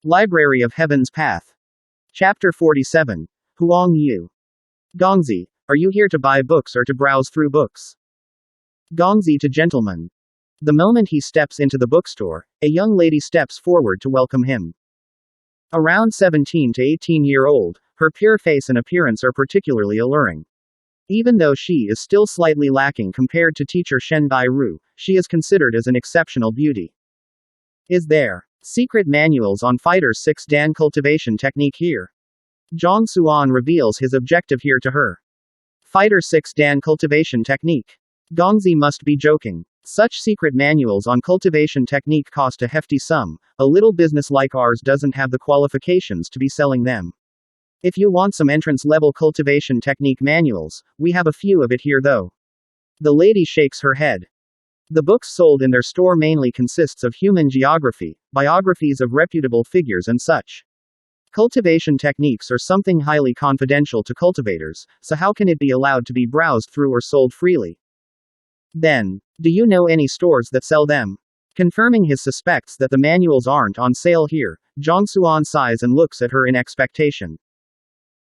Library of Heaven's Path. Chapter 47. Huang Yu. Gongzi, are you here to buy books or to browse through books? Gongzi to gentleman. The moment he steps into the bookstore, a young lady steps forward to welcome him. Around 17 to 18-year-old, her pure face and appearance are particularly alluring. Even though she is still slightly lacking compared to teacher Shen Bairu, she is considered as an exceptional beauty. Is there secret manuals on Fighter 6 Dan cultivation technique here? Zhang Xuan reveals his objective here to her. Fighter 6 Dan cultivation technique. Gongzi must be joking. Such secret manuals on cultivation technique cost a hefty sum. A little business like ours doesn't have the qualifications to be selling them. If you want some entrance-level cultivation technique manuals, we have a few of it here though. The lady shakes her head. The books sold in their store mainly consists of human geography, biographies of reputable figures and such. Cultivation techniques are something highly confidential to cultivators, so how can it be allowed to be browsed through or sold freely? Then, do you know any stores that sell them? Confirming his suspects that the manuals aren't on sale here, Zhang Xuan sighs and looks at her in expectation.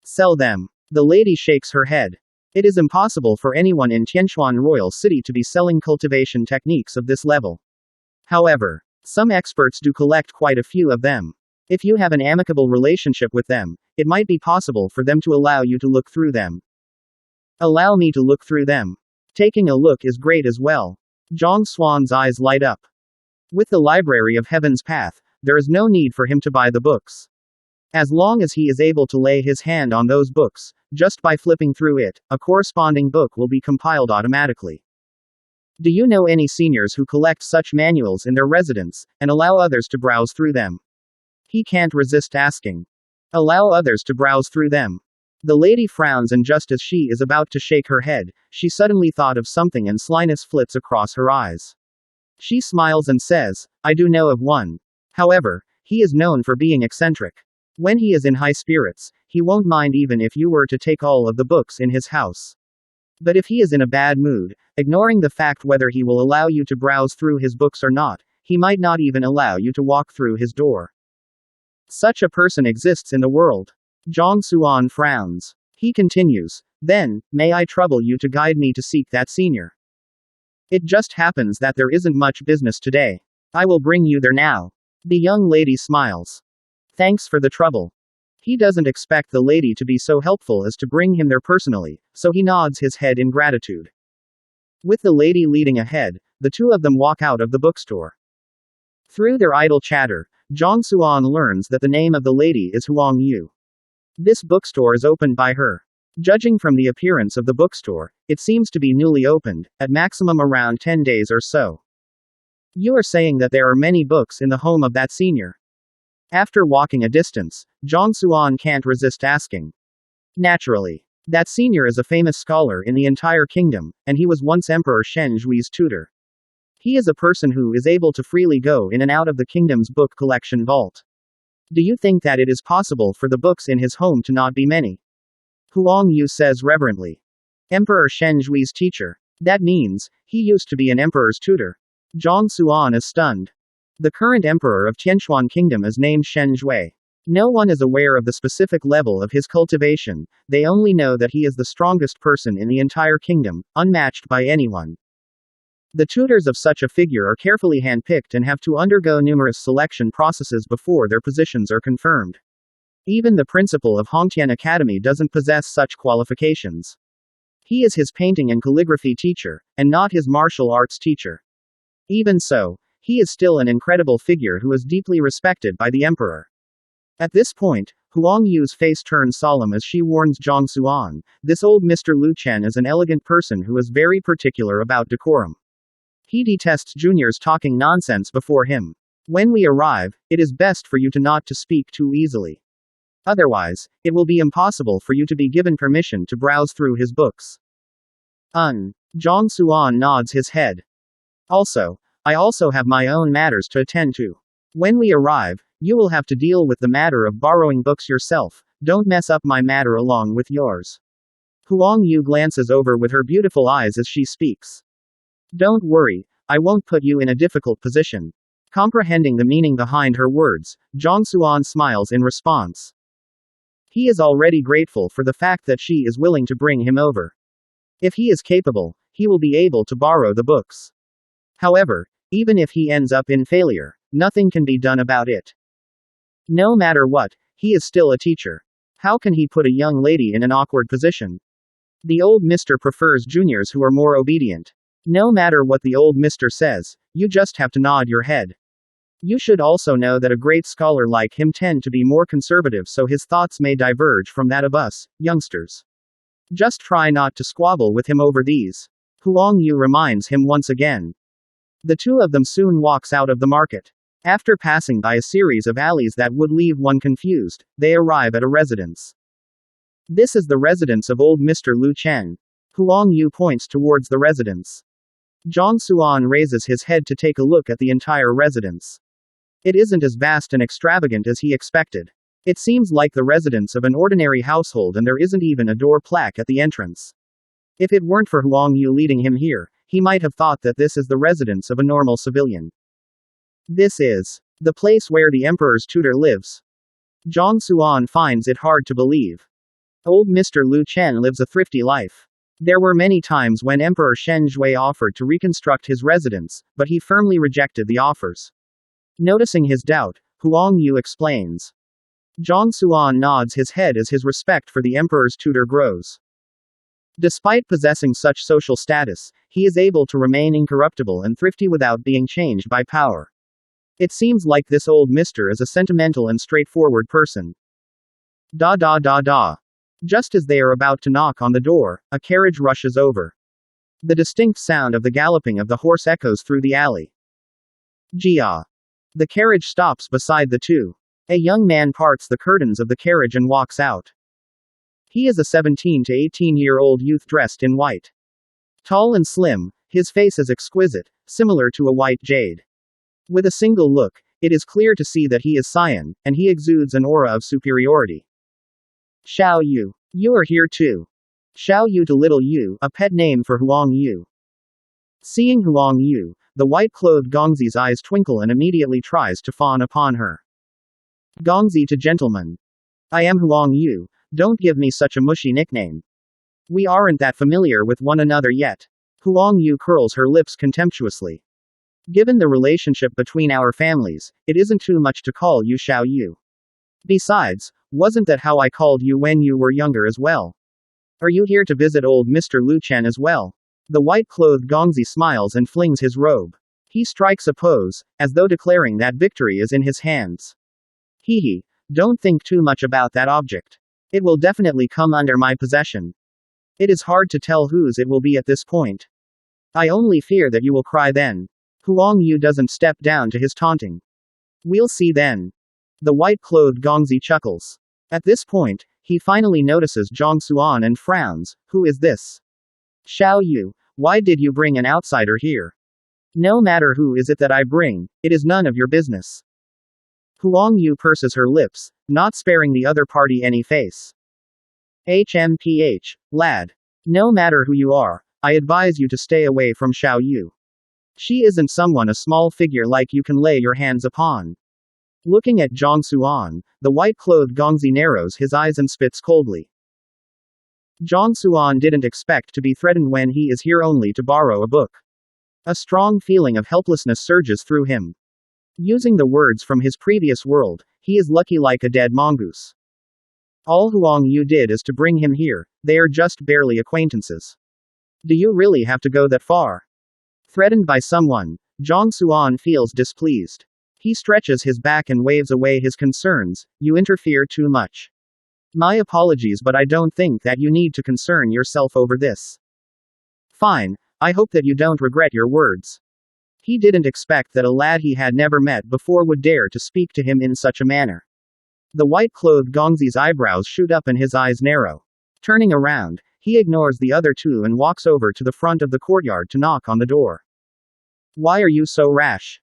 Sell them. The lady shakes her head. It is impossible for anyone in Tianquan Royal City to be selling cultivation techniques of this level. However, some experts do collect quite a few of them. If you have an amicable relationship with them, it might be possible for them to allow you to look through them. Allow me to look through them. Taking a look is great as well. Zhang Xuan's eyes light up. With the Library of Heaven's Path, there is no need for him to buy the books. As long as he is able to lay his hand on those books, just by flipping through it, a corresponding book will be compiled automatically. Do you know any seniors who collect such manuals in their residence, and allow others to browse through them? He can't resist asking. Allow others to browse through them. The lady frowns, and just as she is about to shake her head, she suddenly thought of something and slyness flits across her eyes. She smiles and says, I do know of one. However, he is known for being eccentric. When he is in high spirits, he won't mind even if you were to take all of the books in his house. But if he is in a bad mood, ignoring the fact whether he will allow you to browse through his books or not, he might not even allow you to walk through his door. Such a person exists in the world. Zhang Xuan frowns. He continues, then, may I trouble you to guide me to seek that senior? It just happens that there isn't much business today. I will bring you there now. The young lady smiles. Thanks for the trouble. He doesn't expect the lady to be so helpful as to bring him there personally, so he nods his head in gratitude. With the lady leading ahead, the two of them walk out of the bookstore. Through their idle chatter, Zhang Xuan learns that the name of the lady is Huang Yu. This bookstore is opened by her. Judging from the appearance of the bookstore, it seems to be newly opened, at maximum around 10 days or so. You are saying that there are many books in the home of that senior? After walking a distance, Zhang Xuan can't resist asking. Naturally. That senior is a famous scholar in the entire kingdom, and he was once Emperor Shen Zhui's tutor. He is a person who is able to freely go in and out of the kingdom's book collection vault. Do you think that it is possible for the books in his home to not be many? Huang Yu says reverently. Emperor Shen Zhui's teacher. That means, he used to be an emperor's tutor. Zhang Xuan is stunned. The current emperor of Tianquan Kingdom is named Shen Zhui. No one is aware of the specific level of his cultivation, they only know that he is the strongest person in the entire kingdom, unmatched by anyone. The tutors of such a figure are carefully handpicked and have to undergo numerous selection processes before their positions are confirmed. Even the principal of Haotian Academy doesn't possess such qualifications. He is his painting and calligraphy teacher, and not his martial arts teacher. Even so, he is still an incredible figure who is deeply respected by the emperor. At this point, Huang Yu's face turns solemn as she warns Zhang Xuan, this old Mr. Lu Chen is an elegant person who is very particular about decorum. He detests juniors talking nonsense before him. When we arrive, it is best for you to not to speak too easily. Otherwise, it will be impossible for you to be given permission to browse through his books. Zhang Xuan nods his head. I also have my own matters to attend to. When we arrive, you will have to deal with the matter of borrowing books yourself. Don't mess up my matter along with yours. Huang Yu glances over with her beautiful eyes as she speaks. Don't worry, I won't put you in a difficult position. Comprehending the meaning behind her words, Zhang Xuan smiles in response. He is already grateful for the fact that she is willing to bring him over. If he is capable, he will be able to borrow the books. However, even if he ends up in failure, nothing can be done about it. No matter what, he is still a teacher. How can he put a young lady in an awkward position? The old mister prefers juniors who are more obedient. No matter what the old mister says, you just have to nod your head. You should also know that a great scholar like him tend to be more conservative, so his thoughts may diverge from that of us, youngsters. Just try not to squabble with him over these. Huang Yu reminds him once again. The two of them soon walks out of the market. After passing by a series of alleys that would leave one confused, they arrive at a residence. This is the residence of old Mr. Lu Chen. Huang Yu points towards the residence. Zhang Xuan raises his head to take a look at the entire residence. It isn't as vast and extravagant as he expected. It seems like the residence of an ordinary household, and there isn't even a door plaque at the entrance. If it weren't for Huang Yu leading him here, he might have thought that this is the residence of a normal civilian. This is the place where the emperor's tutor lives. Zhang Xuan finds it hard to believe. Old Mr. Lu Chen lives a thrifty life. There were many times when Emperor Shen Jue offered to reconstruct his residence, but he firmly rejected the offers. Noticing his doubt, Huang Yu explains. Zhang Xuan nods his head as his respect for the emperor's tutor grows. Despite possessing such social status, he is able to remain incorruptible and thrifty without being changed by power. It seems like this old mister is a sentimental and straightforward person. Da da da da. Just as they are about to knock on the door, a carriage rushes over. The distinct sound of the galloping of the horse echoes through the alley. Jia. The carriage stops beside the two. A young man parts the curtains of the carriage and walks out. He is a 17 to 18-year-old youth dressed in white. Tall and slim, his face is exquisite, similar to a white jade. With a single look, it is clear to see that he is Qian, and he exudes an aura of superiority. Xiao Yu. You are here too. Xiao Yu to Little Yu, a pet name for Huang Yu. Seeing Huang Yu, the white-clothed Gongzi's eyes twinkle and immediately tries to fawn upon her. Gongzi to gentleman. I am Huang Yu, don't give me such a mushy nickname. We aren't that familiar with one another yet. Huang Yu curls her lips contemptuously. Given the relationship between our families, it isn't too much to call you Xiao Yu. Besides, wasn't that how I called you when you were younger as well? Are you here to visit old Mr. Lu Chen as well? The white-clothed Gongzi smiles and flings his robe. He strikes a pose, as though declaring that victory is in his hands. Hee, don't think too much about that object. It will definitely come under my possession. It is hard to tell whose it will be at this point. I only fear that you will cry then. Huang Yu doesn't step down to his taunting. We'll see then. The white-clothed Gongzi chuckles. At this point, he finally notices Zhang Xuan and frowns. Who is this? Xiao Yu, why did you bring an outsider here? No matter who is it that I bring, it is none of your business. Huang Yu purses her lips, not sparing the other party any face. HMPH, lad. No matter who you are, I advise you to stay away from Xiao Yu. She isn't someone a small figure like you can lay your hands upon. Looking at Zhang Xuan, the white-clothed Gongzi narrows his eyes and spits coldly. Zhang Xuan didn't expect to be threatened when he is here only to borrow a book. A strong feeling of helplessness surges through him. Using the words from his previous world, he is lucky like a dead mongoose. All Huang Yu did is to bring him here, they are just barely acquaintances. Do you really have to go that far? Threatened by someone, Zhang Xuan feels displeased. He stretches his back and waves away his concerns. You interfere too much. My apologies, but I don't think that you need to concern yourself over this. Fine, I hope that you don't regret your words. He didn't expect that a lad he had never met before would dare to speak to him in such a manner. The white-clothed Gongzi's eyebrows shoot up and his eyes narrow. Turning around, he ignores the other two and walks over to the front of the courtyard to knock on the door. Why are you so rash?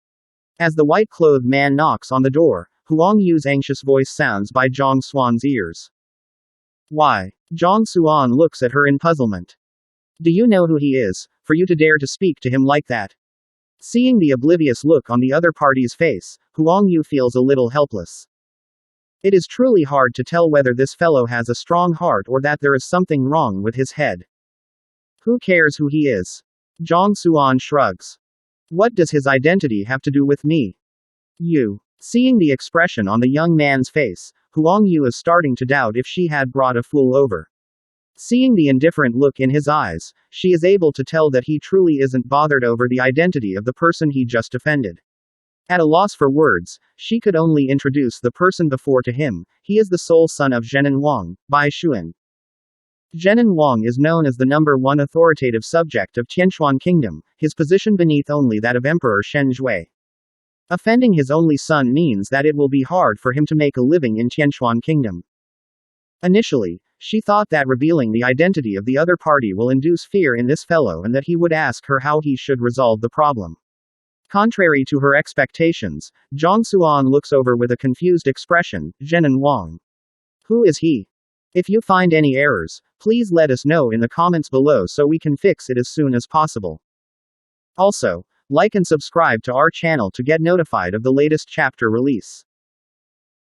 As the white-clothed man knocks on the door, Huang Yu's anxious voice sounds by Zhang Xuan's ears. Why? Zhang Xuan looks at her in puzzlement. Do you know who he is, for you to dare to speak to him like that? Seeing the oblivious look on the other party's face, Huang Yu feels a little helpless. It is truly hard to tell whether this fellow has a strong heart or that there is something wrong with his head. Who cares who he is? Zhang Xuan shrugs. What does his identity have to do with me? You. Seeing the expression on the young man's face, Huang Yu is starting to doubt if she had brought a fool over. Seeing the indifferent look in his eyes, she is able to tell that he truly isn't bothered over the identity of the person he just offended. At a loss for words, she could only introduce the person before to him. He is the sole son of Zhenan Wang, Bai Xuan. Zhenan Wang is known as the #1 authoritative subject of Tianshuan Kingdom, his position beneath only that of Emperor Shen Jue. Offending his only son means that it will be hard for him to make a living in Tianshuan Kingdom. Initially, she thought that revealing the identity of the other party will induce fear in this fellow and that he would ask her how he should resolve the problem. Contrary to her expectations, Zhang Xuan looks over with a confused expression. Zhenan Wang. Who is he? If you find any errors, please let us know in the comments below so we can fix it as soon as possible. Also, like and subscribe to our channel to get notified of the latest chapter release.